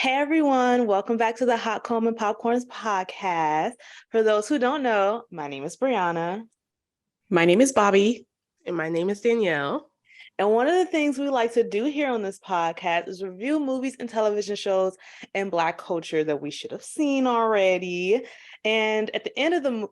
Hey everyone, welcome back to the Hot Comb and Popcorns podcast. For those who don't know, my name is Brianna. My name is Bobby. And my name is Danielle. And one of the things we like to do here on this podcast is review movies and television shows and Black culture that we should have seen already. And at the end of the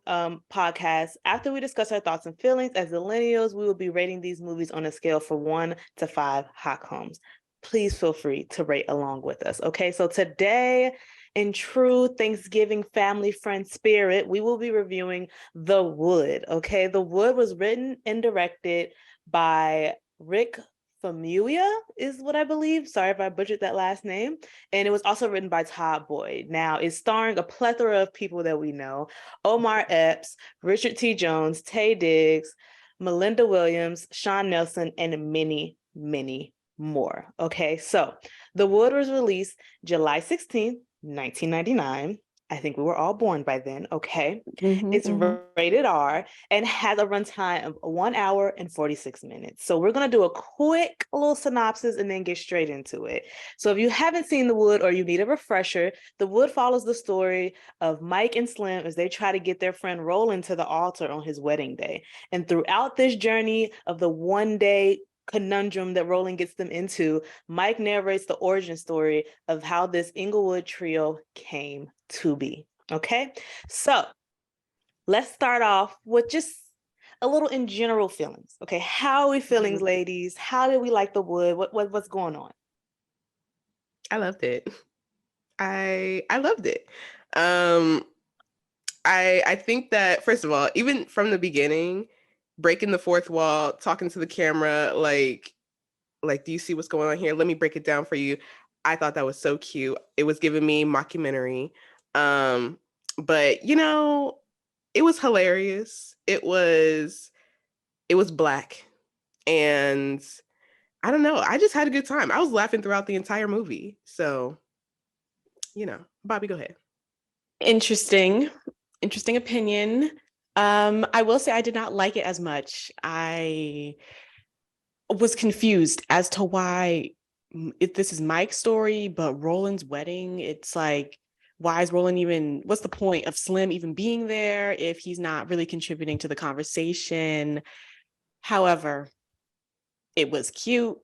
podcast, after we discuss our thoughts and feelings as millennials, we will be rating these movies on a scale from 1 to 5 hot combs. Please feel free to rate along with us. Okay, so today, in true Thanksgiving family friend spirit, we will be reviewing The Wood. Okay, The Wood was written and directed by Rick Famuyiwa is what I believe. Sorry if I butchered that last name. And it was also written by Todd Boyd. Now, it's starring a plethora of people that we know. Omar Epps, Richard T. Jones, Taye Diggs, Melinda Williams, Sean Nelson, and many, many more. Okay, so The Wood was released July 16th, 1999. I think we were all born by then, okay? It's rated R and has a runtime of 1 hour and 46 minutes. So we're going to do a quick little synopsis and then get straight into it. So if you haven't seen The Wood or you need a refresher, The Wood follows the story of Mike and Slim as they try to get their friend Roland to the altar on his wedding day. And throughout this journey of the one-day conundrum that Roland gets them into, Mike narrates the origin story of how this Inglewood trio came to be. Okay, so let's start off with just a little in general feelings. Okay, how are we feeling, ladies? How did we like The Wood? What's going on? I loved it. I loved it. I think that, first of all, even from the beginning, breaking the fourth wall, talking to the camera, like, do you see what's going on here? Let me break it down for you. I thought that was so cute. It was giving me mockumentary. But it was hilarious. It was Black. And I don't know. I just had a good time. I was laughing throughout the entire movie. So, Bobby, go ahead. Interesting opinion. I will say I did not like it as much. I was confused as to why this is Mike's story, but Roland's wedding. It's like, why is Roland even, what's the point of Slim even being there if he's not really contributing to the conversation? However, it was cute.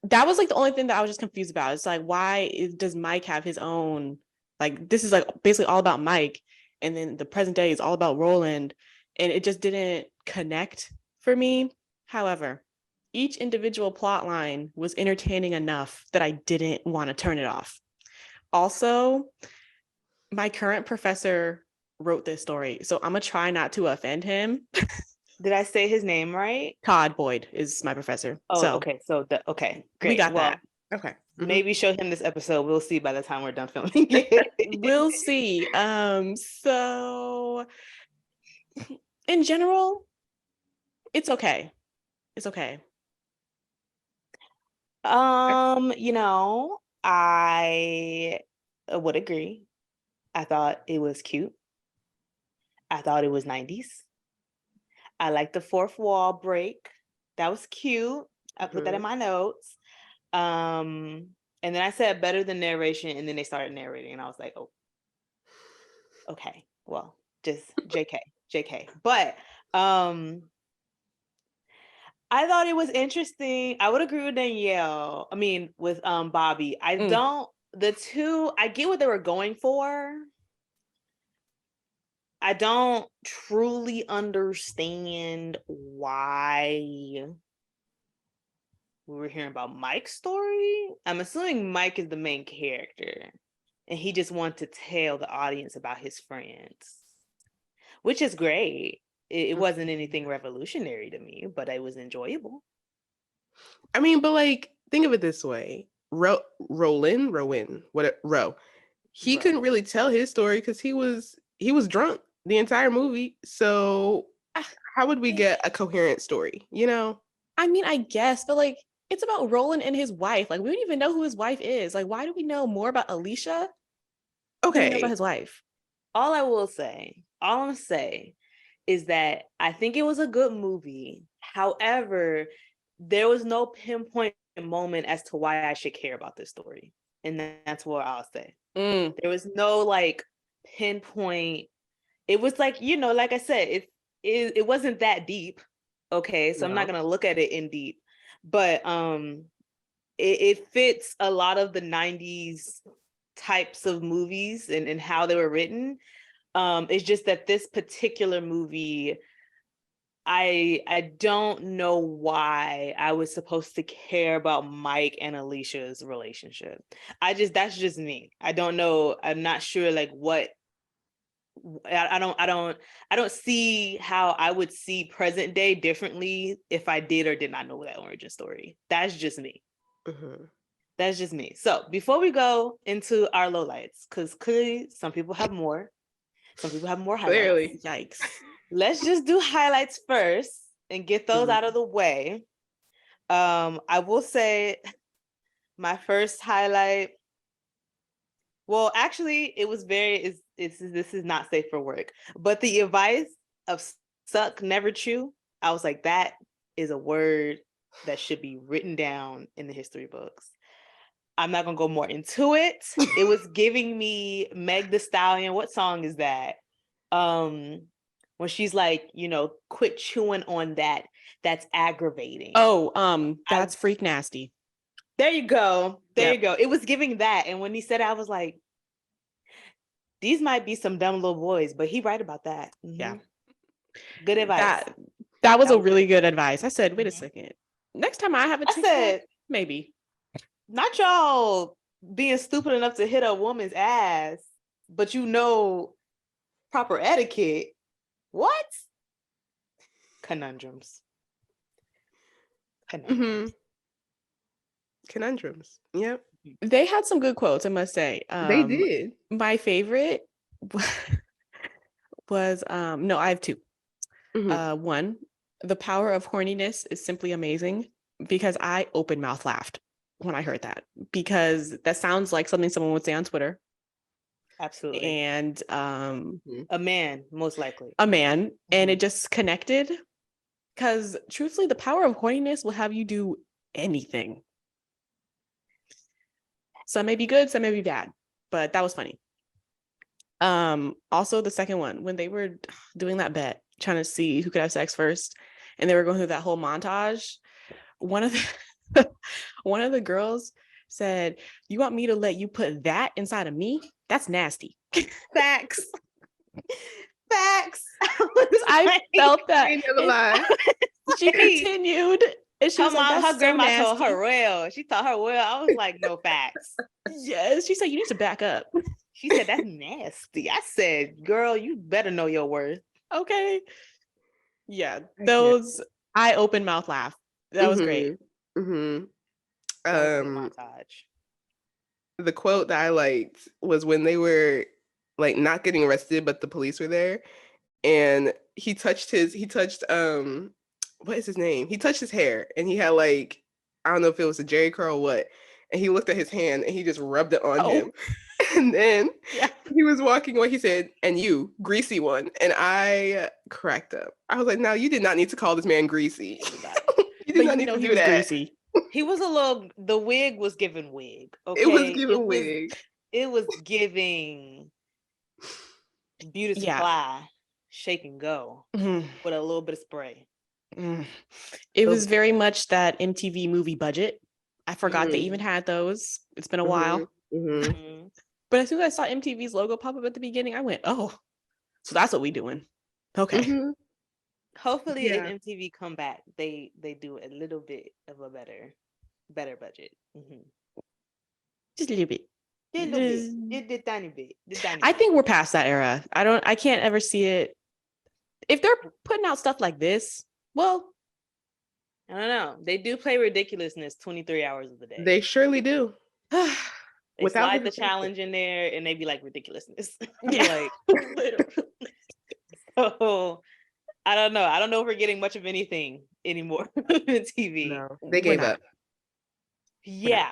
That was like the only thing that I was just confused about. It's like, why does Mike have his own, like, this is like basically all about Mike, and then the present day is all about Roland, and it just didn't connect for me. However, each individual plot line was entertaining enough that I didn't want to turn it off. Also, my current professor wrote this story, so I'm gonna try not to offend him. Did I say his name right? Todd Boyd is my professor. Oh, so okay. So okay, great. We got that. Okay. Mm-hmm. Maybe show him this episode. We'll see by the time we're done filming it. We'll see. So in general, it's okay. It's okay. I would agree. I thought it was cute. I thought it was 90s. I liked the fourth wall break. That was cute. I put that in my notes. And then I said better than narration, and then they started narrating, and I was like, oh, okay, well, just JK. But I thought it was interesting. I would agree with Danielle. I mean, with Bobby. I get what they were going for. I don't truly understand why we were hearing about Mike's story. I'm assuming Mike is the main character, and he just wanted to tell the audience about his friends, which is great. It wasn't anything revolutionary to me, but it was enjoyable. I mean, but like, think of it this way. Roland, he couldn't really tell his story because he was drunk the entire movie. So how would we get a coherent story, I mean, I guess, but like, it's about Roland and his wife. Like, we don't even know who his wife is. Like, why do we know more about Alicia than we know about his wife? All I'm gonna say is that I think it was a good movie. However, there was no pinpoint moment as to why I should care about this story. and that's what I'll say. Mm. There was no like pinpoint. It was like, like I said, it wasn't that deep. Okay, so I'm not No. gonna look at it in deep, but it fits a lot of the 90s types of movies and how they were written. It's just that this particular movie, I don't know why I was supposed to care about Mike and Alicia's relationship. That's just me. I don't know. I'm not sure like what I don't see how I would see present day differently if I did or did not know that origin story. That's just me. Mhm. That's just me. So before we go into our lowlights, because clearly some people have more highlights. Clearly. Yikes. Let's just do highlights first and get those out of the way. I will say my first highlight. Well, actually, it was this is not safe for work, but the advice of suck, never chew. I was like, that is a word that should be written down in the history books. I'm not gonna go more into it. It was giving me Meg Thee Stallion. What song is that? When she's like, quit chewing on that. That's aggravating. Oh, that's freak nasty. There you go. There Yep. you go. It was giving that. And when he said it, I was like, these might be some dumb little boys, but he right about that. Yeah. Good advice. That was That a was really it. good advice. I said, wait a Mhm. second. Next time I have a I tic tac, said, maybe. not y'all being stupid enough to hit a woman's ass, but proper etiquette. What? Conundrums. Mhm. Conundrums. Yep. They had some good quotes, I must say. They did. My favorite was no, I have two. Mhm. One, the power of horniness is simply amazing, because I open mouth laughed when I heard that, because that sounds like something someone would say on Twitter. Absolutely. And A man, most likely. a man, and Mhm. it just connected, because truthfully, the power of horniness will have you do anything. Some may be good, some may be bad, but that was funny. Also the second one, when they were doing that bet, trying to see who could have sex first, and they were going through that whole montage, one of the girls said, "You want me to let you put that inside of me? That's nasty." Facts. Facts. I felt that. Ain't never lie. She continued, and she Her was like, mom, "That's her so grandma told nasty." her well. She taught her well. I was like, no facts. Yes, she said, "You need to back up." She said, that's nasty. I said, girl, you better know your worth. Okay. Yeah, those I open mouth laugh. That was great. Mhm. That was a good montage. The quote that I liked was when they were like not getting arrested, but the police were there, and he touched what is his name? He touched his hair, and he had like, I don't know if it was a Jerry curl or what, and he looked at his hand and he just rubbed it on him. And then he was walking away. He said, "And you, greasy one." And I cracked up. I was like, "No, you did not need to call this man greasy. You did not need to do that." Greasy. He was the wig was giving wig. Okay. It was giving wig. It was giving beauty supply, shake and go with a little bit of spray. It was very much that MTV movie budget. I forgot they even had those. It's been a while. But as soon as I saw MTV's logo pop up at the beginning, I went, "Oh, so that's what we doing." Okay. Hopefully if MTV come back, they do a little bit of a better budget. Just a little bit. Just the tiny bit. I think we're past that era. I can't ever see it. If they're putting out stuff like this, well, I don't know. They do play ridiculousness 23 hours of the day. They surely do. They slide the challenge in there and they be like ridiculousness. Yeah. Like, so I don't know. I don't know if we're getting much of anything anymore on TV. No, they gave up. Yeah.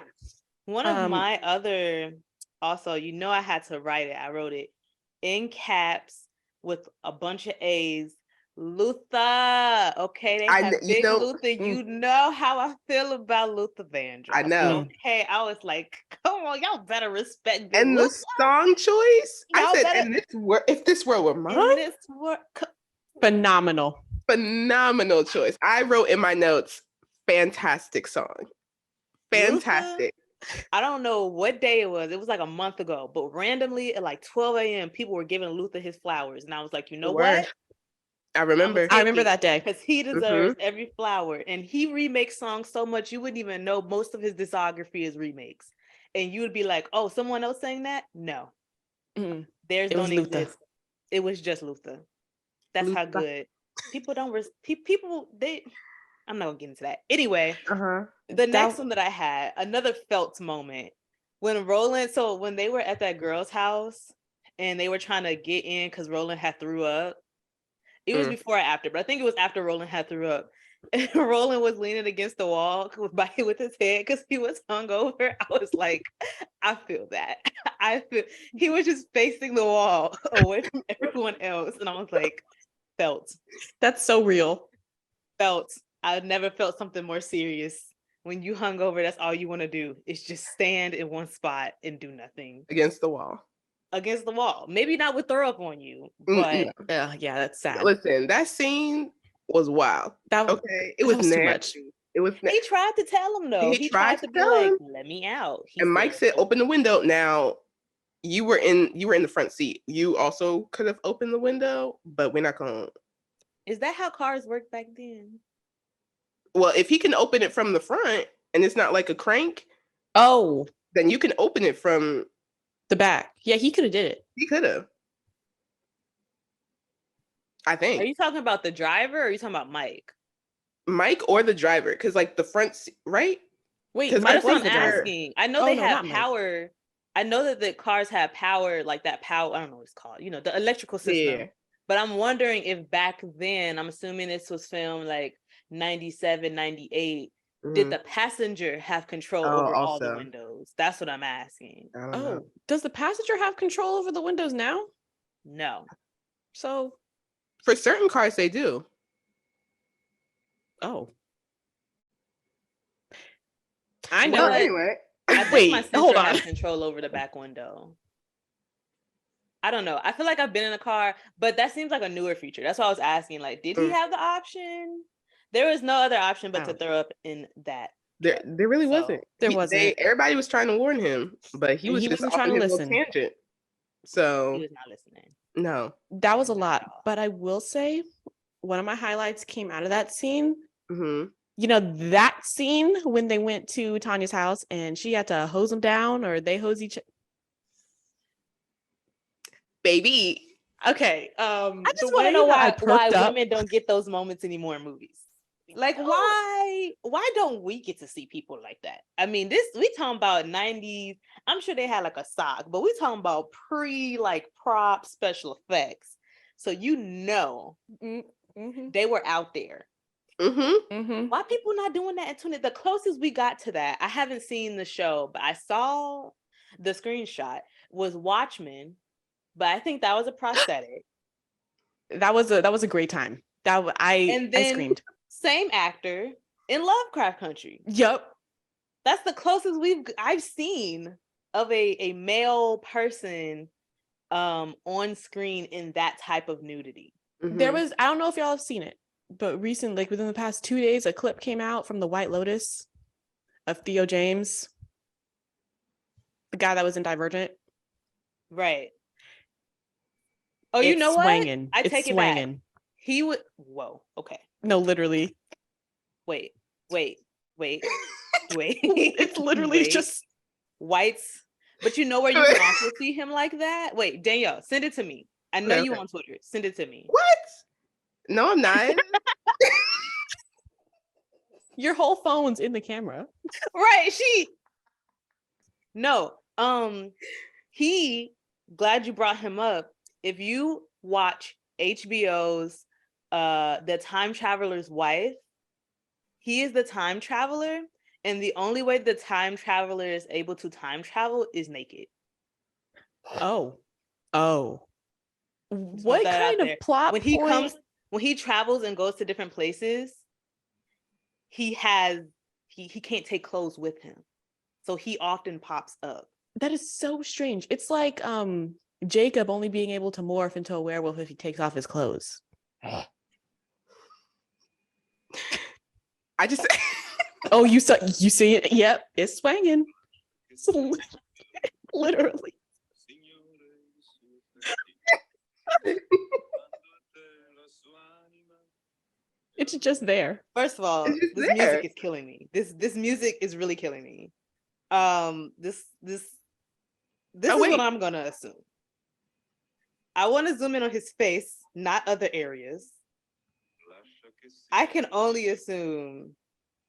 One of my other, also, I had to write it. I wrote it in caps with a bunch of A's. Luther. Okay, they I have you big know Luther. You know how I feel about Luther I Vandross. know. Okay, I was like, come on, y'all better respect big And the Luther. song choice, I Y'all said, better and this were if this world were mine, in this work. Phenomenal. phenomenal choice. I wrote in my notes, fantastic song. Luther, Fantastic. I don't know what day it was. It was like a month ago, but randomly at like 12 a.m., people were giving Luther his flowers. And I was like, you know Word. what? I remember. I remember that day. Because he deserves every flower. And he remakes songs so much, you wouldn't even know most of his discography is remakes. And you would be like, oh, someone else sang that? No. Mm. Theirs It was don't Luther. exist. It was just Luther. That's how Luther. good. People don't, people, they, I'm not gonna get into that. Anyway, Uh-huh. the next one that I had, another felt moment, when Roland, so when they were at that girl's house and they were trying to get in because Roland had threw up. It was before or after, but I think it was after Roland had threw up. And Roland was leaning against the wall with his head because he was hungover. I was like, I feel that. I feel he was just facing the wall away from everyone else. And I was like, felt. That's so real. Felt. I've never felt something more serious. When you hungover, that's all you want to do is just stand in one spot and do nothing. Against the wall. Against the wall. Maybe not with throw up on you, but yeah, that's sad. Listen, that scene was wild. That okay, it was too nasty. much. It was. He tried to tell him though. He tried to be tell like, him. "Let me out." He And Mike said, "No." "Open the window." Now, you were in the front seat. You also could have opened the window, but we're not going. Is that how cars worked back then? Well, if he can open it from the front and it's not like a crank, Oh, then you can open it from the back. Yeah, he could have did it. He could have. I think. Are you talking about the driver or are you talking about Mike? Mike or the driver, because like the front seat, right? Wait, Because Mike That's was what the I'm driver. asking. I know Oh, they no, have not Mike. power. I know that the cars have power, like that power. I don't know what it's called. You know, the electrical system. Yeah. But I'm wondering if back then, I'm assuming this was filmed like 97, 98. Did the passenger have control over all the also. windows? That's what I'm asking. I don't Oh, know. does the passenger have control over the windows now? No. So, For certain cars, they do. oh. I You know. know what? Anyway. I think Wait, my sister hold on. has control over the back window. I don't know. I feel like I've been in a car, but that seems like a newer feature. That's why I was asking. Like, did he have the option? There was no other option but to throw up in that. There really wasn't. There wasn't. Everybody was trying to warn him, but he And was he just wasn't off trying on to his listen. little tangent. So He was not listening. no. That was a lot. But I will say one of my highlights came out of that scene. Mm-hmm. You know, that scene when they went to Tanya's house and she had to hose them down, or they hose each. Baby. Okay. I just want to know why up. women don't get those moments anymore in movies. Like, why don't we get to see people like that? I mean, we talking about 90s. I'm sure they had like a sock, but we talking about like prop special effects. So they were out there. Mm-hmm. Mm-hmm. Why people not doing that in 20? The closest we got to that, I haven't seen the show, but I saw the screenshot, was Watchmen, but I think that was a prosthetic. That was a great time. I screamed. Same actor in Lovecraft Country. Yep. That's the closest I've seen of a male person on screen in that type of nudity. Mm-hmm. There was, I don't know if y'all have seen it, but recently, like within the past 2 days, a clip came out from the White Lotus of Theo James, the guy that was in Divergent. Right. Oh, you know swanging. What? I take it back. He would. Whoa. Okay. No, literally. Wait. It's literally just whites. But you know where you can also see him like that? Wait, Danielle, send it to me. I know you on Twitter. Send it to me. What? No, I'm not. Your whole phone's in the camera. Right. No. Glad you brought him up. If you watch HBO's The Time Traveler's Wife, he is the time traveler, and the only way the time traveler is able to time travel is naked. Oh. What kind of plot when he comes when he travels and goes to different places, he can't take clothes with him. So he often pops up. That is so strange. It's like Jacob only being able to morph into a werewolf if he takes off his clothes. I just Oh, you see it? Yep, it's swinging. It's literally. It's just there. First of all, It's just this there. music is killing me. This music is really killing me. This is what I'm gonna assume. I want to zoom in on his face, not other areas. I can only assume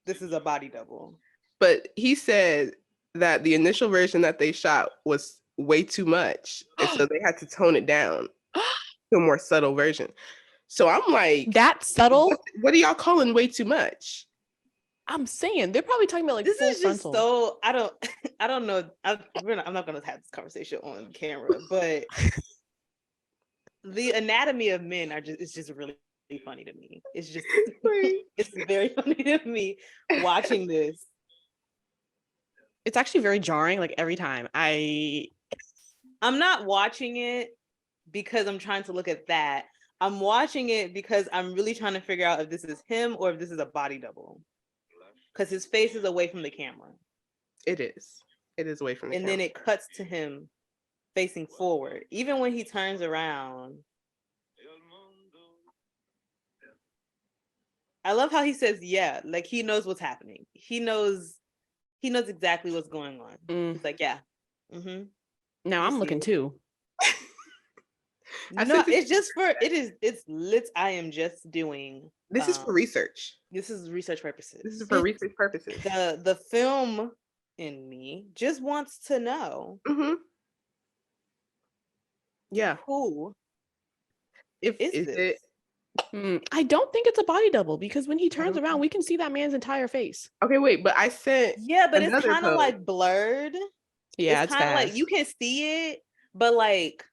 this is a body double. But he said that the initial version that they shot was way too much, and so they had to tone it down to a more subtle version. So I'm like, that subtle? What are y'all calling way too much? I'm saying they're probably talking about like this full is just frontal. so I don't know. I'm not gonna have this conversation on camera, but the anatomy of men it's just really funny to me. It's just it's very funny to me watching this. It's actually very jarring. Like every time I'm not watching it because I'm trying to look at that. I'm watching it because I'm really trying to figure out if this is him or if this is a body double. Because his face is away from the camera. It is. It is away from the camera. And then it cuts to him facing forward. Even when he turns around. I love how he says, yeah, like he knows what's happening. He knows exactly what's going on. He's like, yeah. Mm-hmm. Now I'm looking too. No, it's lit. I am just doing. This is for research. This is research purposes. This is for research purposes. The film in me just wants to know. Mm-hmm. Yeah. Who? Is it? I don't think it's a body double because when he turns around, we can see that man's entire face. Okay, wait, but I said but it's kind of like blurred. Yeah, it's kind of like you can see it, but like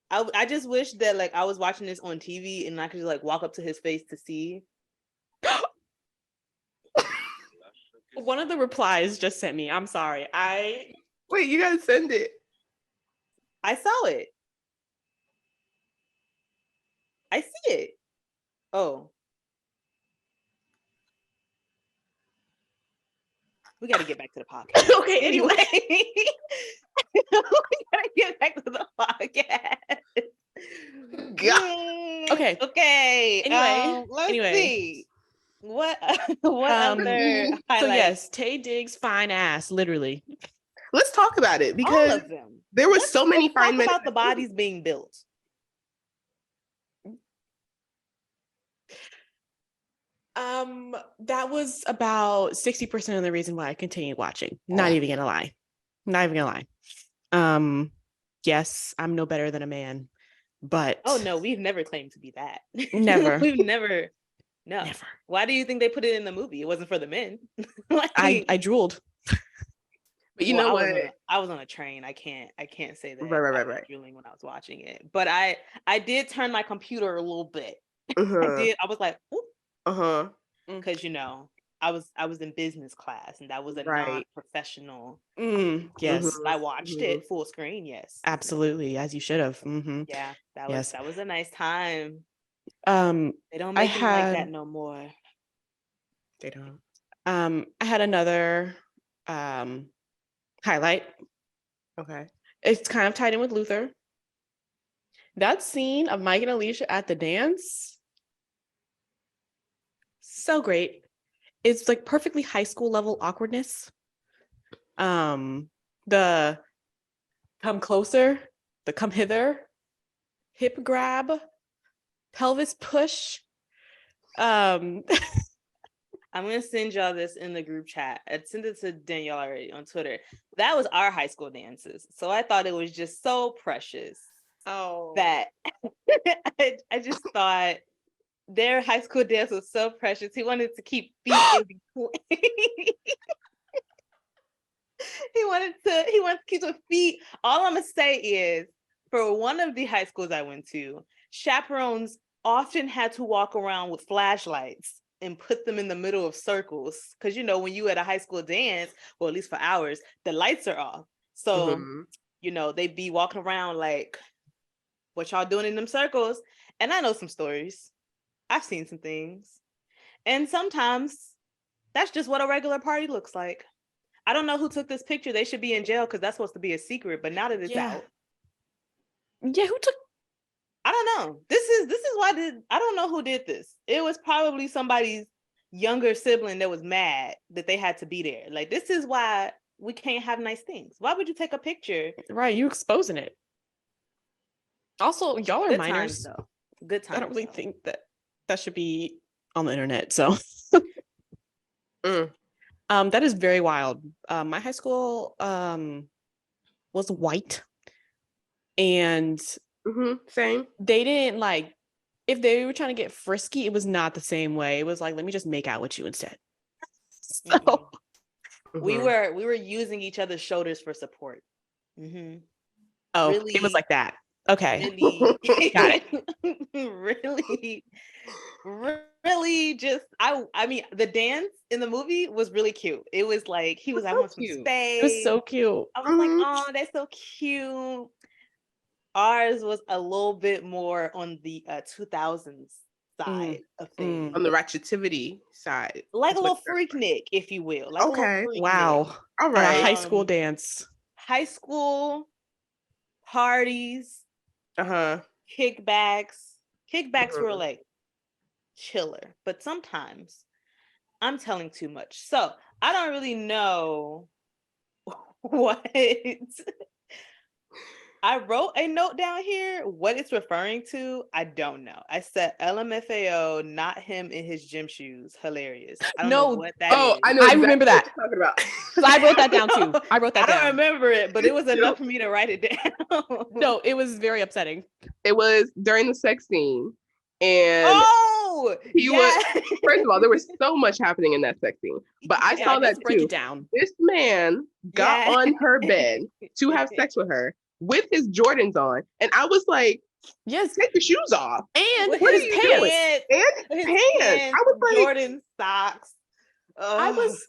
I just wish that like I was watching this on TV and I could just like walk up to his face to see. One of the replies just sent me. I'm sorry. Wait, you gotta send it. I saw it. I see it. Oh. We got to get back to the podcast. Okay, anyway. We got to get back to the podcast. God. Okay. Anyway, let's see. What other highlights? So yes, Taye Diggs' fine ass, literally. Let's talk about it because all of them. There were so many fine men. About the bodies being built. That was about 60% of the reason why I continued watching. Not even gonna lie. Yes, I'm no better than a man, but oh no, we've never claimed to be that. Never. We've never. No. Never. Why do you think they put it in the movie? It wasn't for the men. Like, I drooled. But you know what? I was on a train. I can't say that. Right. I was drooling when I was watching it. But I did turn my computer a little bit. I was like, ooh. Because I was in business class and that was a non-professional. Yes. I watched it full screen. Yes. Absolutely, as you should have. Yeah, that was a nice time. They don't make it like that no more. They don't. I had another highlight. Okay. It's kind of tied in with Luther. That scene of Mike and Alicia at the dance, so great. It's like perfectly high school level awkwardness. The come closer, the come hither, hip grab, pelvis push. I'm going to send y'all this in the group chat. I sent it to Danielle already on Twitter. That was our high school dances. So I thought it was just so precious. Oh. That I just thought their high school dance was so precious. He wanted to keep feet in between. He wanted to keep the feet. All I'm going to say is, for one of the high schools I went to, chaperones often had to walk around with flashlights and put them in the middle of circles. Because, you know, when you at a high school dance, well, at least for hours, the lights are off. So, Mhm. you know, they'd be walking around like, what y'all doing in them circles? And I know some stories. I've seen some things. And sometimes that's just what a regular party looks like. I don't know who took this picture. They should be in jail because that's supposed to be a secret. But now that it's Yeah. out, Yeah, who took I don't know. This is why I don't know who did this. It was probably somebody's younger sibling that was mad that they had to be there. Like, this is why we can't have nice things. Why would you take a picture? right, you exposing it. Also, y'all are Good minors. times though. Good times. I don't really though. think that should be on the internet. So Mm. that is very wild. My high school was white, and Same. they didn't like, if they were trying to get frisky, it was not the same way. It was like, let me just make out with you instead. So Mm-mm. We Mhm. were using each other's shoulders for support. Mm-hmm. oh, Really, it was like that. Okay. really, Got it. really, really just I mean, the dance in the movie was really cute. It was like he was That's I so want some cute. It was space. so cute. I was like, Mhm. oh, that's so cute. Ours was a little bit more on the 2000s side of things. On the ratchetivity side. Like a is what little freaknik, if you will. Like a little Okay. freaknik. Wow. All At a right. high school dance. High school parties, Uh-huh. kickbacks. Kickbacks were Mhm. like chiller, but sometimes I'm telling too much. So I don't really know what I wrote a note down here. What it's referring to, I don't know. I said LMFAO, not him in his gym shoes. Hilarious. I don't know No, what that Oh, is. I know I exactly remember what that. you're talking about. Because I wrote that down too. I wrote that I don't down. remember it, but it was It's enough still- for me to write it down. No, it was very upsetting. It was during the sex scene, and Oh, he was. yeah. First of all, there was so much happening in that sex scene, but I Yeah, saw that let's break too. it down. This man got Yeah. on her bed to have sex with her with his Jordans on, and I was like, Yes. "Take your shoes off." And With What are his you pants. doing? And his pants. I was like, Jordan socks. I Ugh. was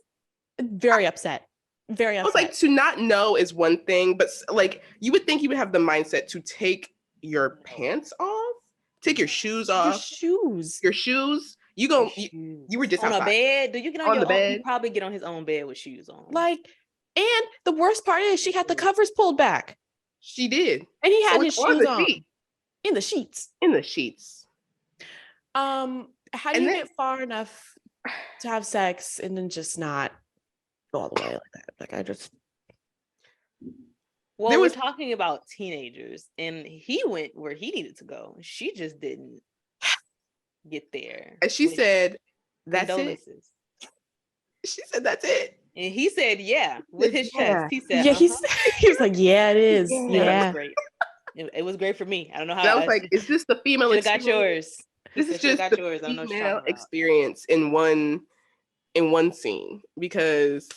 very upset. Very I was like, upset. to not know is one thing, but like you would think you would have the mindset to take your pants off, take your shoes Your off, shoes. your shoes. You were just on outside. a bed. Do you get on, On your the own? You bed. probably get on his own bed with shoes on. Like, and the worst part is she had the covers pulled back. She did. And he had So his it's on shoes the on sheet. in the sheets. In the sheets. How do And you then- get far enough to have sex and then just not go all the way like that? Like, I just Well, There we're was- talking about teenagers, and he went where he needed to go. She just didn't get there. And she which- said, "That's it." condolences. She said, "That's it." And he said, "Yeah," with his Yeah. chest. He said, yeah, "Uh-huh." he was like, yeah, it is. Yeah. That Yeah. was great. It was great for me. I don't know how. And I was like, "Is this the female should have got experience? yours. He This is said, "Shoulda just got the yours." I don't know what you're female talking about. experience in one scene because,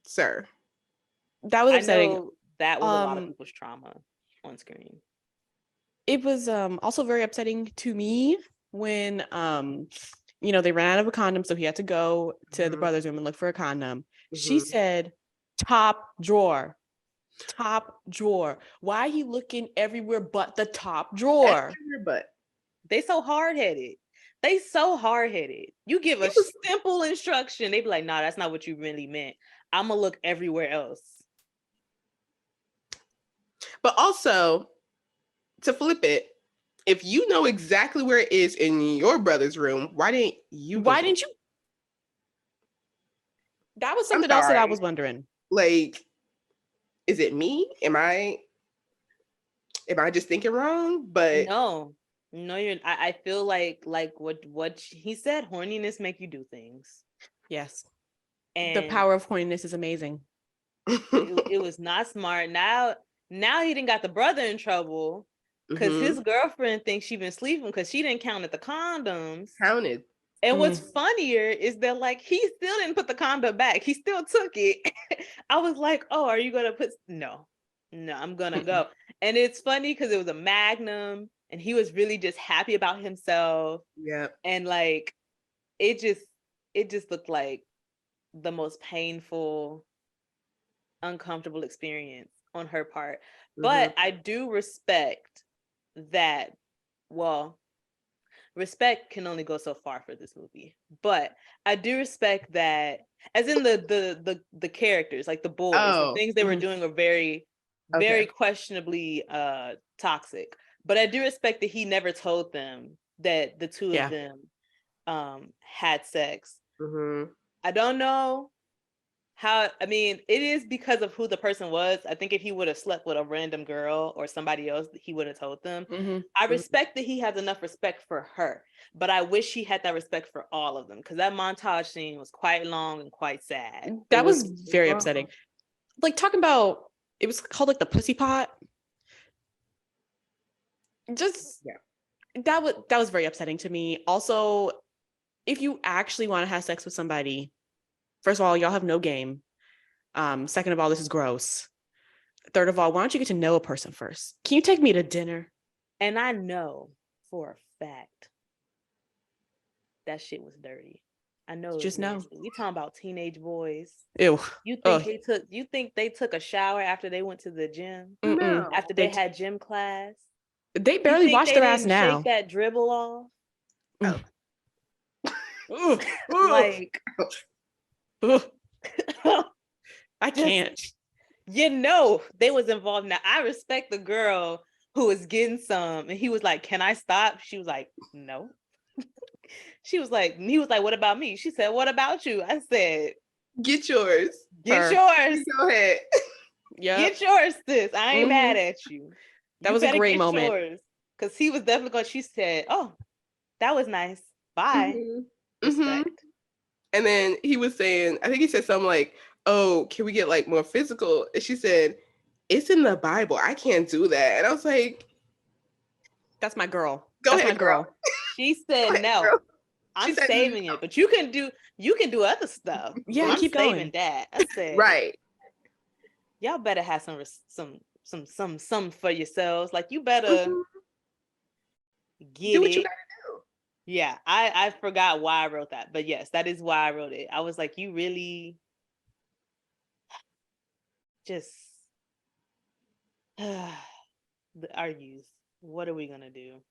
sir, That was I upsetting. know that was a lot of Um, people's trauma on screen. It was also very upsetting to me when they ran out of a condom, so he had to go to the Mhm. brother's room and look for a condom. She Mhm. said, top drawer. Why he looking everywhere but the top drawer? Extra your butt. They so hard headed. You give a It was- simple instruction, they be like, "Nah, that's not what you really meant. I'm gonna look everywhere else." But also, to flip it, if you know exactly where it is in your brother's room, why didn't you? Why didn't you? That was something else that I was wondering. Like, is it me? Am I just thinking wrong? But No, I feel like what he said, horniness make you do things. Yes. And The power of horniness is amazing. it was not smart. Now he didn't got the brother in trouble because Mhm. his girlfriend thinks she been sleeping because she didn't count at the condoms. counted. And what's funnier is that like he still didn't put the condom back. He still took it. I was like, "Oh, are you gonna put?" No, I'm gonna go. And it's funny because it was a Magnum and he was really just happy about himself. Yeah. And like it just looked like the most painful, uncomfortable experience on her part. But I do respect that. Well, respect can only go so far for this movie, but I do respect that, as in the characters, like the boys, the things they were doing are very very questionably toxic. But I do respect that he never told them that the two of them had sex. I don't know how, I mean, it is because of who the person was. I think if he would have slept with a random girl or somebody else, he would have told them. I respect that he has enough respect for her, but I wish he had that respect for all of them, because that montage scene was quite long and quite sad. That was very upsetting. Like, talking about, it was called like the pussy pot. Just that was very upsetting to me. Also, if you actually want to have sex with somebody, first of all, y'all have no game. Second of all, this is gross. Third of all, why don't you get to know a person first? Can you take me to dinner? And I know for a fact that shit was dirty. I know. Just know. We talking about teenage boys. Ew. You think they took a shower after they went to the gym? No. After they had gym class? They barely wash their ass now. Shake that dribble off. Like, I can't. You know, they was involved. Now I respect the girl who was getting some, and he was like, "Can I stop?" She was like, "No." He was like, "What about me?" She said, "What about you?" I said, "Get yours. Get yours. Go ahead. Get yours, sis. I ain't mad at you." That was a great moment. Because he was definitely going. She said, "Oh, that was nice. Bye." Respect. And then he was saying, I think he said something like, "Oh, can we get like more physical?" And she said, "It's in the Bible. I can't do that." And I was like, "That's my girl. That's my girl." She said, "No, girl. I'm saving it, but you can do other stuff." Yeah, I'm keep saving going. that. I said, right. Y'all better have some for yourselves. Like, you better get do what it. you gotta do. Yeah, I forgot why I wrote that, but yes, that is why I wrote it. I was like, you really just our youth. What are we gonna do?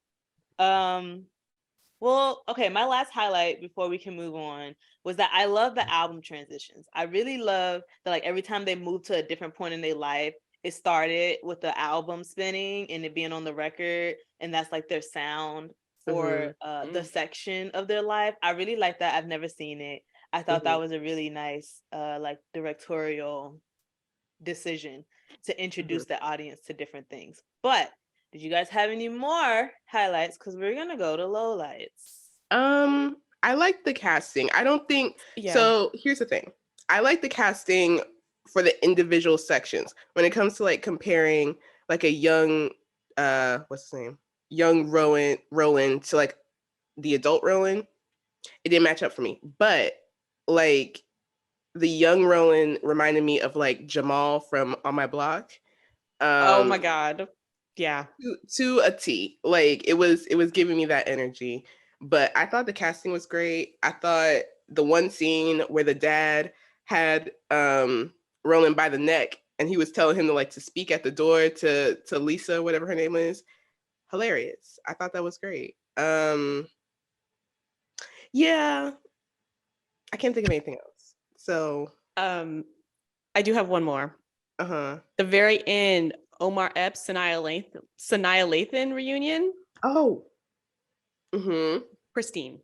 Well, okay, my last highlight before we can move on was that I love the album transitions. I really love that, like, every time they moved to a different point in their life, it started with the album spinning and it being on the record, and that's like their sound for the section of their life. I really like that. I've never seen it. I thought that was a really nice like directorial decision to introduce the audience to different things. But did you guys have any more highlights? Because we're gonna go to lowlights. I like the casting. I don't think so. Here's the thing. I like the casting for the individual sections. When it comes to like comparing like a young what's his name? Young Roland to like the adult Roland, it didn't match up for me. But like the young Roland reminded me of like Jamal from On My Block. Oh my God. Yeah. To a T. Like it was giving me that energy. But I thought the casting was great. I thought the one scene where the dad had Roland by the neck and he was telling him to speak at the door to Lisa, whatever her name is, hilarious. I thought that was great. Yeah. I can't think of anything else. So I do have one more. The very end, Omar Epps, Sanaa Lathan reunion. Oh. Pristine.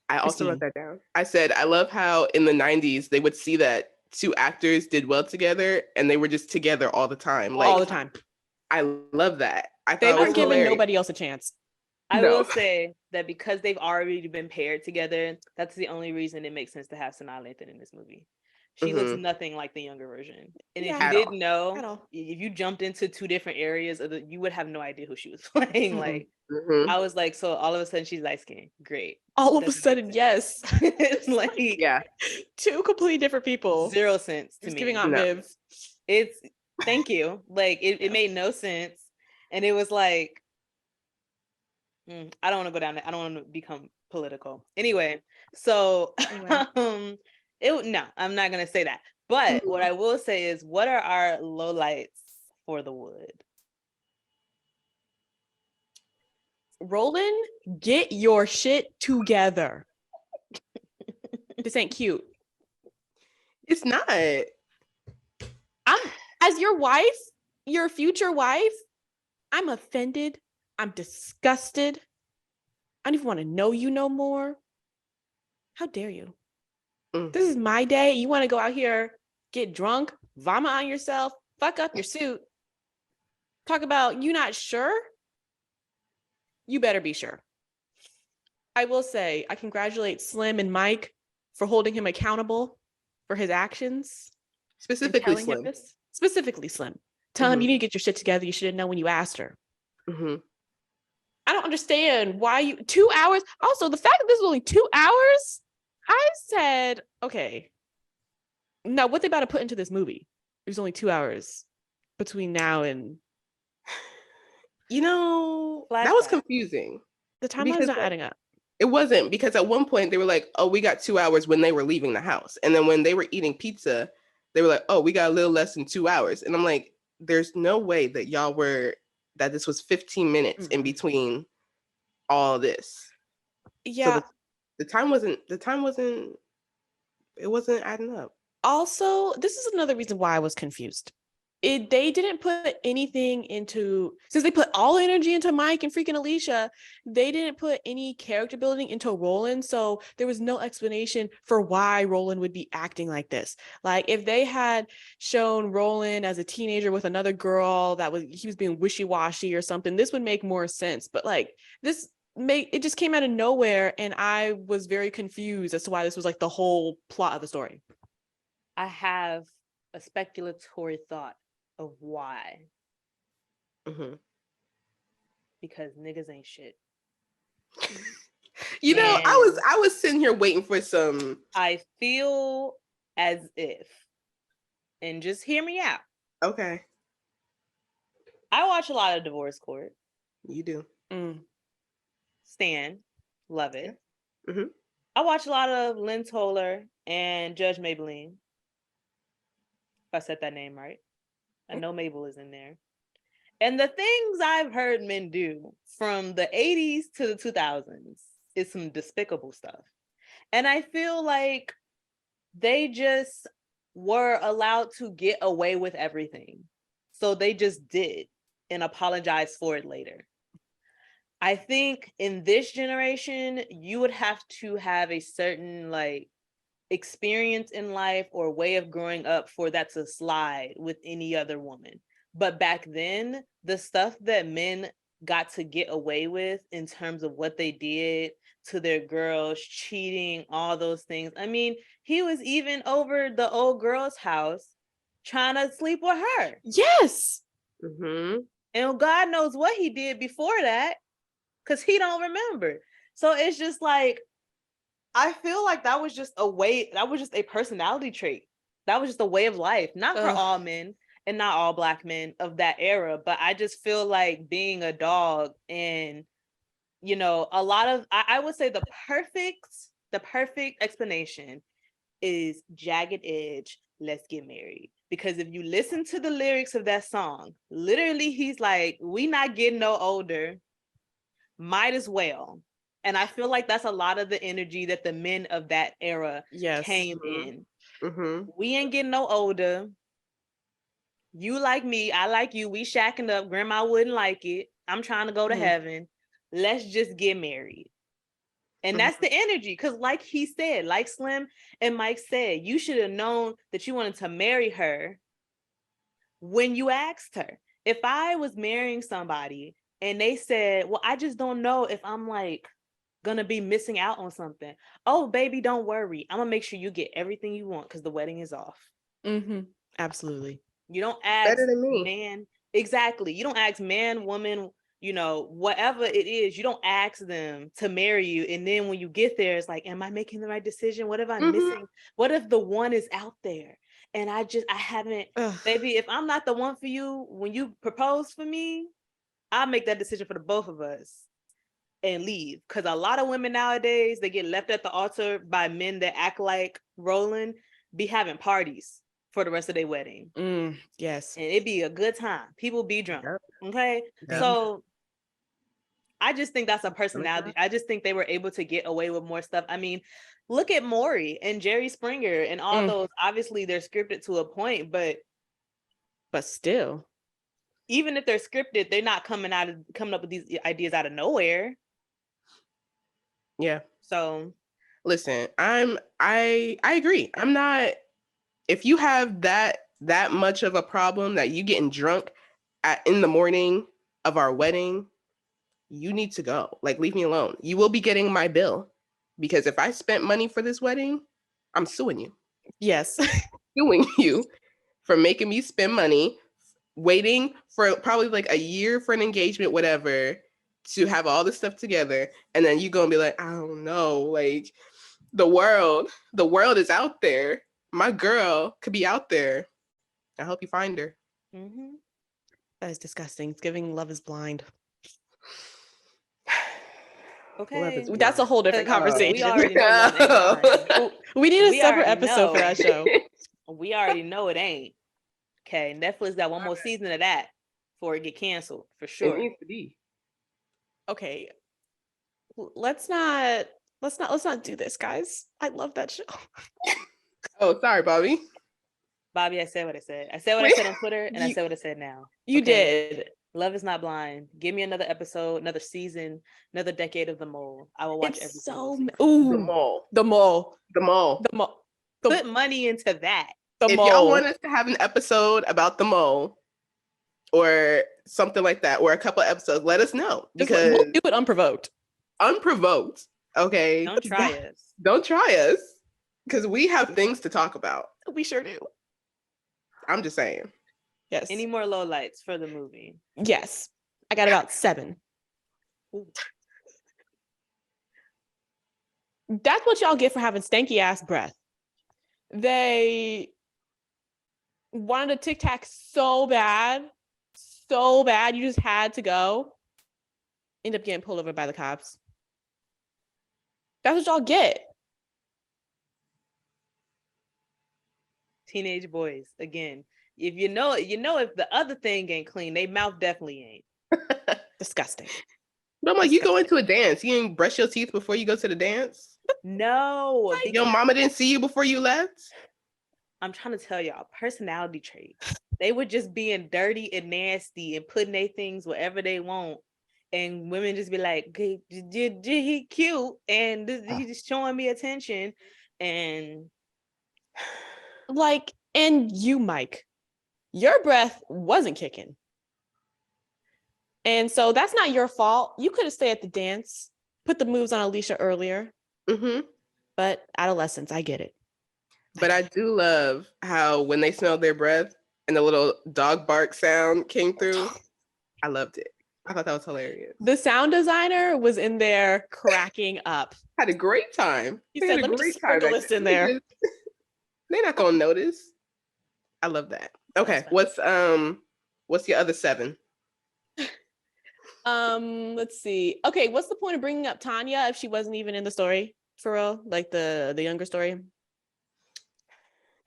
I also wrote that down. I said, I love how in the 90s they would see that two actors did well together and they were just together all the time. Like, all the time. I love that. They weren't giving nobody else a chance. I will say that because they've already been paired together, that's the only reason it makes sense to have Sanaa Lathan in this movie. She looks nothing like the younger version. And if you didn't know, if you jumped into two different areas, you would have no idea who she was playing. Like, I was like, so all of a sudden she's light skinned. Great. All of a sudden, yes. It's like, two completely different people. Zero sense to me. Giving on Viv. Thank you. Like, it made no sense. And it was like, I don't want to go down there. I don't want to become political. Anyway, so Anyway. no, I'm not gonna say that. But what Mhm. I will say is, what are our lowlights for the wood? Roland, get your shit together. This ain't cute. It's not. I'm as your wife, your future wife, I'm offended. I'm disgusted. I don't even want to know you no more. How dare you? Mm. This is my day. You want to go out here, get drunk, vomit on yourself, fuck up your suit, talk about you not sure? You better be sure. I will say, I congratulate Slim and Mike for holding him accountable for his actions and Specifically telling him Slim. this. Specifically, Slim. Tell him you need to get your shit together. You should have known when you asked her. Mm-hmm. I don't understand why you 2 hours. Also, the fact that this was only 2 hours, I said, okay. Now, what they about to put into this movie? There's only 2 hours between now and You know, that was Flashback. confusing the timeline's because not adding up. it wasn't, because at one point they were like, oh, we got 2 hours when they were leaving the house. And then when they were eating pizza, they were like, oh, we got a little less than 2 hours. And I'm like, there's no way that that this was 15 minutes in between all this. Yeah. So the time wasn't, it wasn't adding up. Also, this is another reason why I was confused. They didn't put anything into, since they put all energy into Mike and freaking Alicia, they didn't put any character building into Roland. So there was no explanation for why Roland would be acting like this. Like if they had shown Roland as a teenager with another girl he was being wishy-washy or something, this would make more sense. But like it just came out of nowhere, and I was very confused as to why this was like the whole plot of the story. I have a speculatory thought of why. Mm-hmm. Because niggas ain't shit. You know, I was sitting here waiting for some. I feel as if, and just hear me out. Okay. I watch a lot of Divorce Court. You do. Stan, love it. Yeah. Mm-hmm. I watch a lot of Lynn Toller and Judge Maybelline. If I said that name right. I know Mabel is in there. And the things I've heard men do from the 80s to the 2000s is some despicable stuff. And I feel like they just were allowed to get away with everything. So they just did and apologized for it later. I think in this generation, you would have to have a certain like experience in life or way of growing up for that to slide with any other woman. But back then, the stuff that men got to get away with in terms of what they did to their girls, cheating, all those things. I mean, he was even over the old girl's house trying to sleep with her. Yes. Mm-hmm. And God knows what he did before that, because he don't remember. So it's just like, I feel like that was just a personality trait. That was just a way of life, not for all men and not all Black men of that era. But I just feel like being a dog and, you know, a lot of, I would say the perfect explanation is Jagged Edge, Let's Get Married. Because if you listen to the lyrics of that song, literally he's like, we not getting no older, might as well. And I feel like that's a lot of the energy that the men of that era came in. Mm-hmm. We ain't getting no older. You like me, I like you. We shacking up. Grandma wouldn't like it. I'm trying to go to heaven. Let's just get married. And that's the energy. Because like he said, like Slim and Mike said, you should have known that you wanted to marry her when you asked her. If I was marrying somebody and they said, well, I just don't know if I'm like gonna be missing out on something. Oh, baby, don't worry. I'm gonna make sure you get everything you want because the wedding is off. Absolutely. You don't ask better than me. Man. Exactly. You don't ask man, woman, you know, whatever it is, you don't ask them to marry you. And then when you get there, it's like, am I making the right decision? What if I'm missing? What if the one is out there? And I haven't, baby, if I'm not the one for you, when you propose for me, I'll make that decision for the both of us. and leave. Because a lot of women nowadays, they get left at the altar by men that act like Roland, be having parties for the rest of their wedding. Yes. And it be a good time. People be drunk. Yep. Okay. Yep. So I just think that's a personality. I just think they were able to get away with more stuff. I mean, look at Maury and Jerry Springer and all those. Obviously, they're scripted to a point, but still, even if they're scripted, they're not coming up with these ideas out of nowhere. Yeah. So listen, I agree. I'm not, if you have that much of a problem that you getting drunk in the morning of our wedding, you need to go. Like, leave me alone. You will be getting my bill, because if I spent money for this wedding, I'm suing you. Yes. Suing you for making me spend money, waiting for probably like a year for an engagement, whatever, to have all this stuff together. And then you gonna be like, I don't know, like the world is out there. My girl could be out there. I hope you find her. mm-hmm. That is disgusting. It's giving Love is Blind. Okay. That's a whole different conversation. We already know Love ain't blind. We need a We separate already episode know. for that show. We already know it ain't. Okay, Netflix got one more season of that before it get canceled for sure. It needs to be. Okay, let's not do this, guys. I love that show. Oh, sorry, Bobby. Bobby, I said what I said. I said what I said on Twitter, and I said what I said now. You Okay? did. Love is not blind. Give me another episode, another season, another decade of The Mole. I will watch every single season. Ooh, The Mole. The Mole. The Mole. The Mole. Put money into that. If y'all want us to have an episode about The Mole or something like that, or a couple episodes, let us know, because we'll do it unprovoked. Unprovoked. Okay. Don't try us. Don't try us, because we have things to talk about. We sure do. I'm just saying. Yes. Any more lowlights for the movie? Yes. I got about 7. Ooh. That's what y'all get for having stanky ass breath. They wanted a Tic Tac so bad, you just had to go. End up getting pulled over by the cops. That's what y'all get. Teenage boys again. If you know if the other thing ain't clean, they mouth definitely ain't. Disgusting. But I'm like, you go into a dance, you didn't brush your teeth before you go to the dance? No. Your mama didn't see you before you left? I'm trying to tell y'all, personality traits. They were just being dirty and nasty and putting their things wherever they want. And women just be like, he cute and he's just showing me attention. And like, and you, Mike, your breath wasn't kicking. And so that's not your fault. You could have stayed at the dance, put the moves on Alicia earlier. Mm-hmm. But adolescence, I get it. But I do love how when they smelled their breath and the little dog bark sound came through, I loved it. I thought that was hilarious. The sound designer was in there cracking up. Had a great time. He said, let me just sprinkle this in there. They're not gonna notice. I love that. Okay, what's your other 7? Let's see. Okay, what's the point of bringing up Tanya if she wasn't even in the story for real? Like the younger story?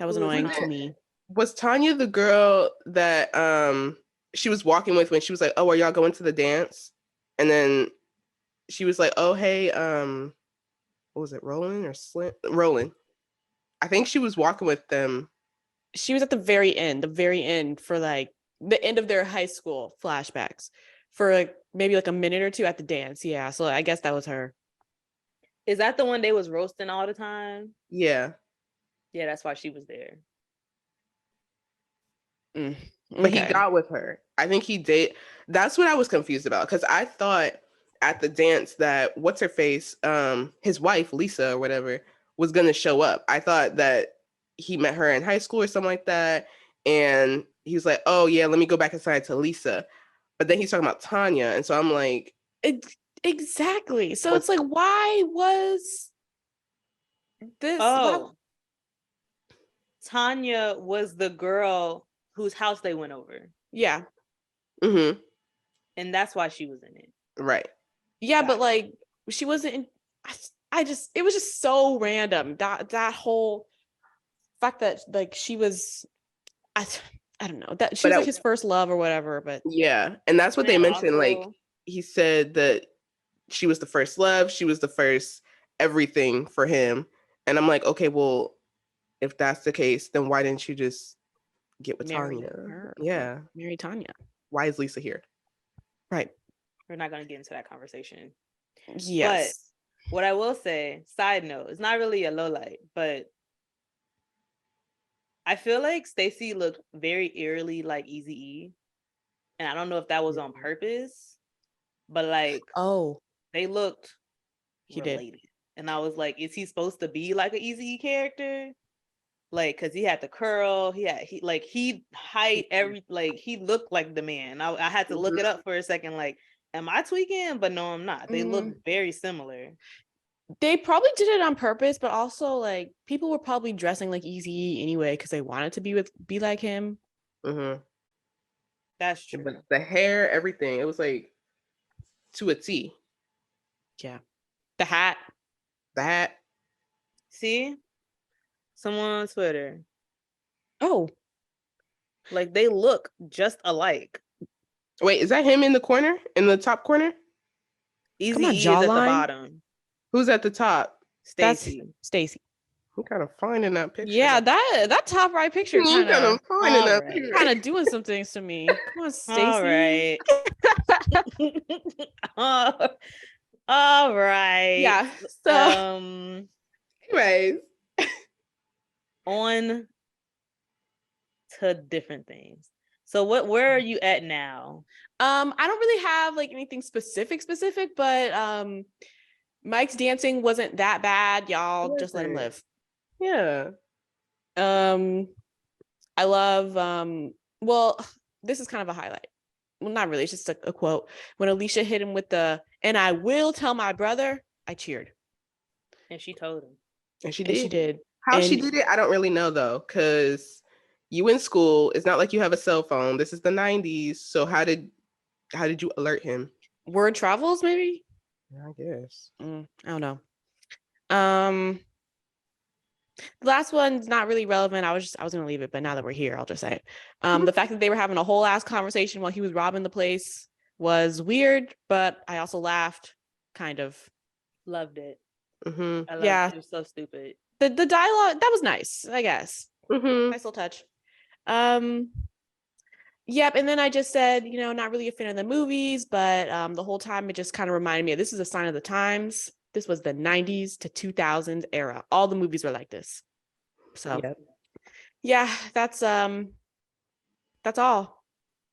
That was annoying to me. Was Tanya the girl that she was walking with when she was like, "Oh, are y'all going to the dance?" And then she was like, "Oh, hey, what was it, Roland or Slint? Roland." I think she was walking with them. She was at the very end for like the end of their high school flashbacks for like maybe like a minute or two at the dance. Yeah, so I guess that was her. Is that the one they was roasting all the time? Yeah. Yeah, that's why she was there. But he got with her. I think he did. That's what I was confused about, because I thought at the dance that what's her face, his wife Lisa or whatever, was gonna show up. I thought that he met her in high school or something like that, and he was like, "Oh yeah, let me go back inside to Lisa." But then he's talking about Tanya, and so I'm like, exactly. So it's like, why was this? Tanya was the girl whose house they went over. Yeah. Mm-hmm. And that's why she was in it. Right. Yeah, but Gotcha. like she wasn't in, I just it was just so random. That whole fact that like she was I I don't know, that she But was like his first love or whatever, but yeah, and that's what And they then mentioned. Like also, he said that she was the first love, she was the first everything for him. And I'm like, okay, well, if that's the case, then why didn't you just get with marry Tanya? her. Yeah. Marry Tanya. Why is Lisa here? Right. we're not gonna get into that conversation. But Yes. what I will say, side note, it's not really a low light, but I feel like Stacey looked very eerily like Eazy-E. And I don't know if that was on purpose, but like Oh, they looked he did. related. And I was like, is he supposed to be like an Eazy-E character? Like, cause he had the curl, he height, he looked like the man. I had to look it up for a second, like, am I tweaking? But no, I'm not. They look very similar. They probably did it on purpose, but also like people were probably dressing like Eazy anyway because they wanted to be like him. Mm-hmm. That's true. But the hair, everything, it was like to a T. Yeah. The hat. That See, someone on Twitter, Oh, like they look just alike. wait, is that him in the corner, in the top corner? come on, Eazy-E is at the jawline. bottom. Who's at the top? That's Stacey. Stacey. I'm kind of finding that picture. Yeah, that top right picture I'm kind kind of of finding that Alright. picture. kind of doing some things to me. Come on, Stacey. All right. All right. Yeah. So Anyways, On to different things. So where are you at now? I don't really have like anything specific, but Mike's dancing wasn't that bad. Y'all just let him live. Yeah. I love well, this is kind of a highlight. Well, not really, it's just a quote. When Alicia hit him with the "and I will tell my brother," I cheered. And she told him. And she And did. she did. How she And- did it, I don't really know though, because you in school, it's not like you have a cell phone. This is the 90s. So how did you alert him? Word travels, maybe? I guess. I don't know. The last one's not really relevant. I was gonna leave it, but now that we're here, I'll just say it. The fact that they were having a whole ass conversation while he was robbing the place was weird, but I also laughed, kind of. Loved it. Mm-hmm. I loved Yeah. it. It was so stupid. The dialogue, that was nice, I guess. Mm-hmm. Nice little touch. Yep, and then I just said, not really a fan of the movies, but the whole time it just kind of reminded me of this is a sign of the times. This was the 90s to 2000s era. All the movies were like this. So Yep. yeah, that's all.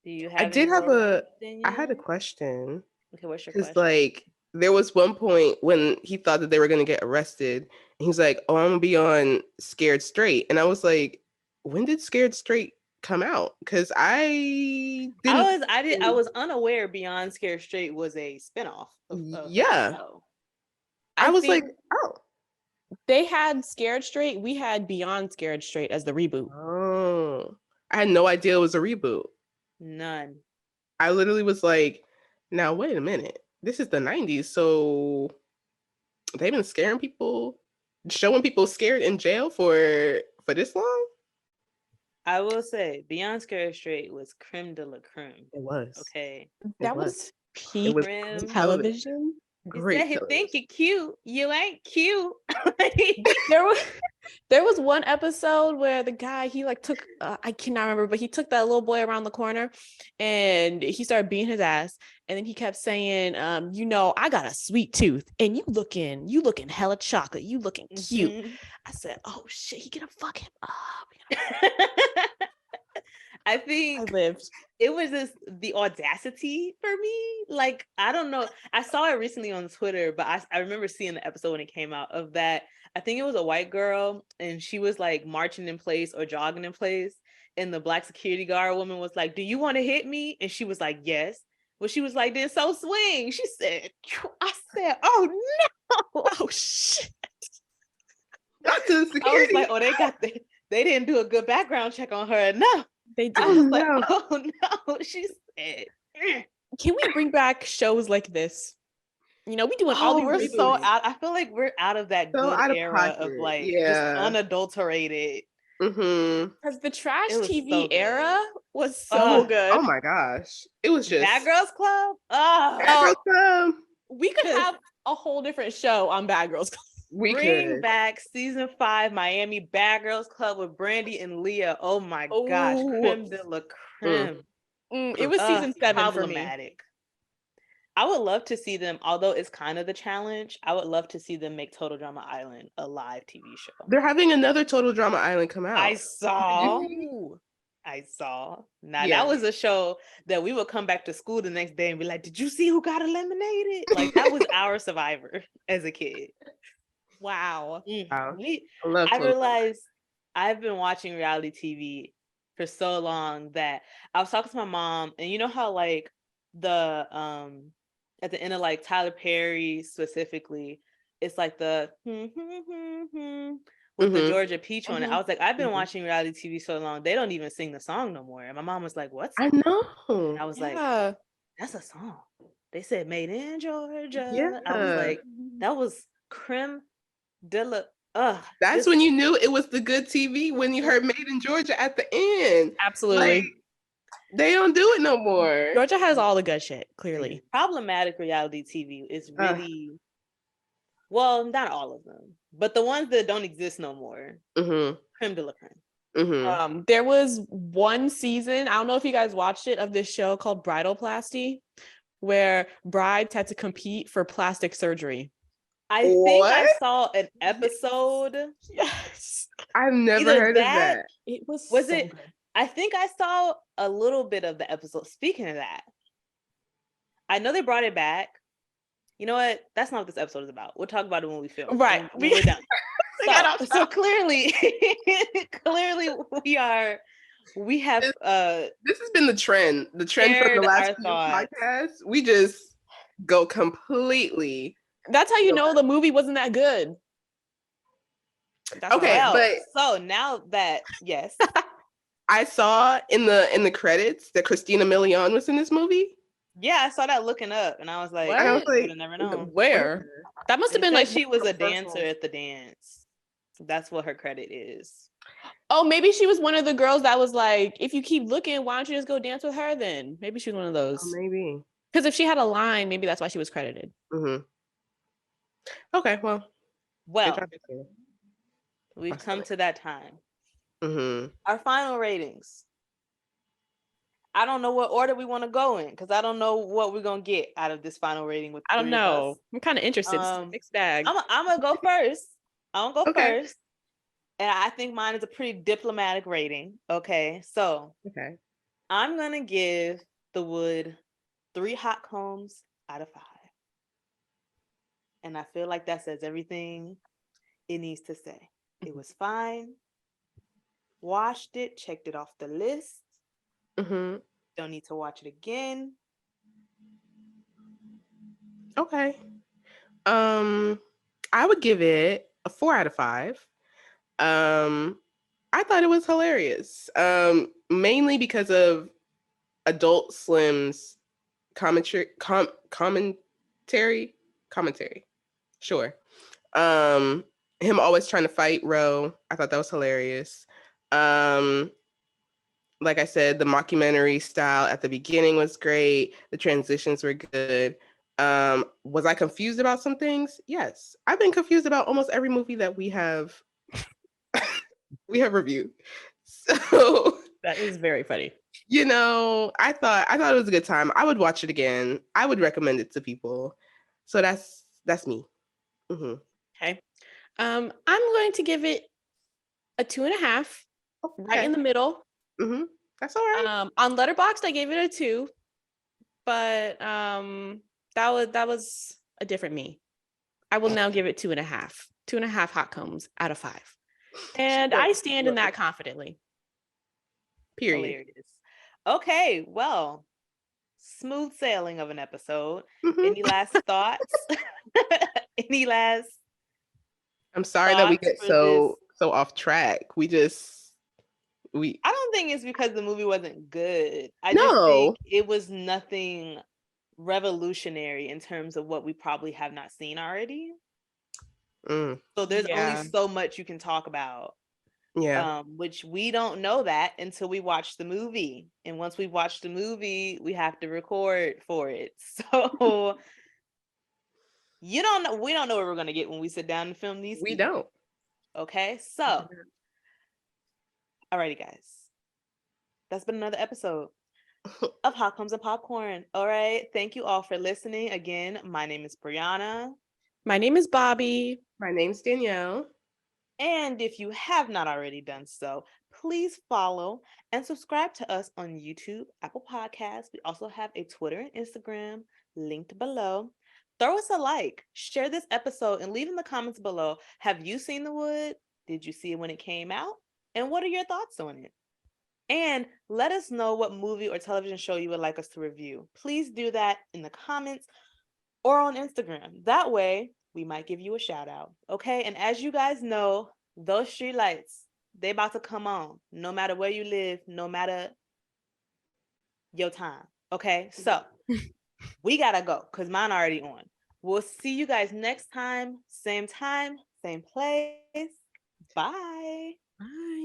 Do you have I did any have more I had a opinions? question. Okay, what's your Because question? like there was one point when he thought that they were gonna get arrested, and he's like, "Oh, I'm gonna be on Scared Straight," and I was like, "When did Scared Straight come out?" Because I was unaware Beyond Scared Straight was a spinoff of Yeah. the show. I was think like, oh, they had Scared Straight. We had Beyond Scared Straight as the reboot. oh, I had no idea it was a reboot. None. I literally was like, now wait a minute, this is the 90s, so they've been scaring people, showing people scared in jail for this long. I will say Beyond Scared Straight was creme de la creme. It was. Okay. That was peak was Creme. television. Great. He think you cute. You ain't cute. There was one episode where the guy, he like took I cannot remember, but he took that little boy around the corner and he started beating his ass, and then he kept saying, I got a sweet tooth and you looking hella chocolate, you looking cute. Mhm. I said, oh shit, he gonna fuck him up. I I think lived. it was just the audacity for me. Like, I don't know. I saw it recently on Twitter, but I remember seeing the episode when it came out of that. I think it was a white girl and she was like marching in place or jogging in place. And the black security guard woman was like, "Do you want to hit me?" And she was like, "Yes." Well, she was like, "Then so swing." She said, I said, "Oh no." Oh shit. Not to the I was security. like, "Oh, they didn't do a good background check on her enough." They I did. was like, no. "Oh no." She said, Can we bring back shows like this? You know, we doing all these we're so reboots. out. I feel like we're out of that So good out of era of pocket. like just Yeah. unadulterated. Mm-hmm. Because the trash It was TV so good. era was so Ugh. good. Oh my gosh. It was just Bad Girls Club. Bad Oh, Girls Club. we could Just- have a whole different show on Bad Girls Club. We Bring could. back season 5 Miami Bad Girls Club with Brandy and Leah. Oh my gosh, Oh. creme de la creme. It was season 7 for me. Problematic. I would love to see them, although it's kind of the challenge. I would love to see them make Total Drama Island a live TV show. They're having another Total Drama Island come out. I saw. Ooh. Now Yeah. that was a show that we would come back to school the next day and be like, "Did you see who got eliminated?" Like that was our Survivor as a kid. Wow. Wow. We- I love I Total realized I've been watching reality TV for so long that I was talking to my mom, and you know how like the at the end of like Tyler Perry specifically, it's like the with the Mhm. Georgia Peach on it. I was like, I've been Mhm. watching reality TV so long, they don't even sing the song no more. And my mom was like, "What's I that?" know. And I was like, Yeah. "That's a song." They said "Made in Georgia." I was Yeah. like, that was creme de la. That's this- when you knew it was the good TV, when you heard Made in Georgia at the end. Absolutely. Like, they don't do it no more. Georgia has all the good shit, clearly. problematic reality TV is really well, not all of them, but the ones that don't exist no more. Mm-hmm. Creme de la creme. Mm-hmm. There was one season, I don't know if you guys watched it, of this show called Bridalplasty, where brides had to compete for plastic surgery. I think I What? saw an episode. Yes. I've never Either heard that- of that. It was Was so it- good. I think I saw a little bit of the episode. Speaking of that, I know they brought it back. You know what? That's not what this episode is about. We'll talk about it when we film. Right. When we're done. We got off So clearly, we have This has been the trend. The trend for Shared the last our few thoughts. podcasts. We just go completely. That's how you know the movie wasn't that good. That's Okay, how I- well, but- so now that yes, I saw in the credits that Christina Milian was in this movie. yeah, I saw that looking up, and I was like, What? And I was I like, would have never known. where? That must have It been said like she one of was her a first dancer roles. at the dance. That's what her credit is. Oh, maybe she was one of the girls that was like, if you keep looking, why don't you just go dance with her then? Maybe she was one of those. Oh, maybe. Because if she had a line, maybe that's why she was credited. Mm-hmm. Okay, well. Well, we've come to that time. Mm-hmm. Our final ratings. I don't know what order we want to go in because I don't know what we're gonna get out of this final rating with. I don't three of know. us. I'm kind of interested. It's a mixed bag. I'm gonna go first. I'm gonna go Okay. first. And I think mine is a pretty diplomatic rating. Okay. So Okay. I'm gonna give The Wood 3 hot combs out of 5. And I feel like that says everything it needs to say. It was fine. Watched it, checked it off the list. Mm-hmm. Don't need to watch it again. Okay. I would give it a 4 out of 5. I thought it was hilarious. Mainly because of Adult Slim's commentary. Sure. Him always trying to fight Ro. I thought that was hilarious. Like I said, the mockumentary style at the beginning was great. The transitions were good. Was I confused about some things? Yes. I've been confused about almost every movie that we have reviewed. So That is very funny. you know, I thought it was a good time. I would watch it again. I would recommend it to people. So that's me. Mm-hmm. Okay. I'm going to give it a 2.5, right in the middle. Mm-hmm. That's all right. On Letterboxd, I gave it a 2, but that was a different me. I will now give it 2.5. 2.5 hot combs out of 5. And I stand in that confidently. Period. Hilarious. Okay, well, smooth sailing of an episode. Mhm. Any last thoughts? Any last? I'm sorry that we thoughts get for so off track. We I don't think it's because the movie wasn't good. I No. just think it was nothing revolutionary in terms of what we probably have not seen already. Mm, So there's Yeah. only so much you can talk about. yeah. Which we don't know that until we watch the movie. And once we watch the movie, we have to record for it. So you don't know, we don't know what we're gonna get when we sit down and film these. We people. don't. Okay, so alrighty, guys. That's been another episode of Hot Comes and Popcorn. All right. Thank you all for listening. Again, my name is Brianna. My name is Bobby. My name's Danielle. And if you have not already done so, please follow and subscribe to us on YouTube, Apple Podcasts. We also have a Twitter and Instagram linked below. Throw us a like, share this episode, and leave in the comments below. Have you seen The Wood? Did you see it when it came out? And what are your thoughts on it? And let us know what movie or television show you would like us to review. Please do that in the comments or on Instagram. That way, we might give you a shout out. Okay. And as you guys know, those street lights, they about to come on no matter where you live, no matter your time. Okay. So we gotta go because mine already on. We'll see you guys next time, same place. Bye. Bye.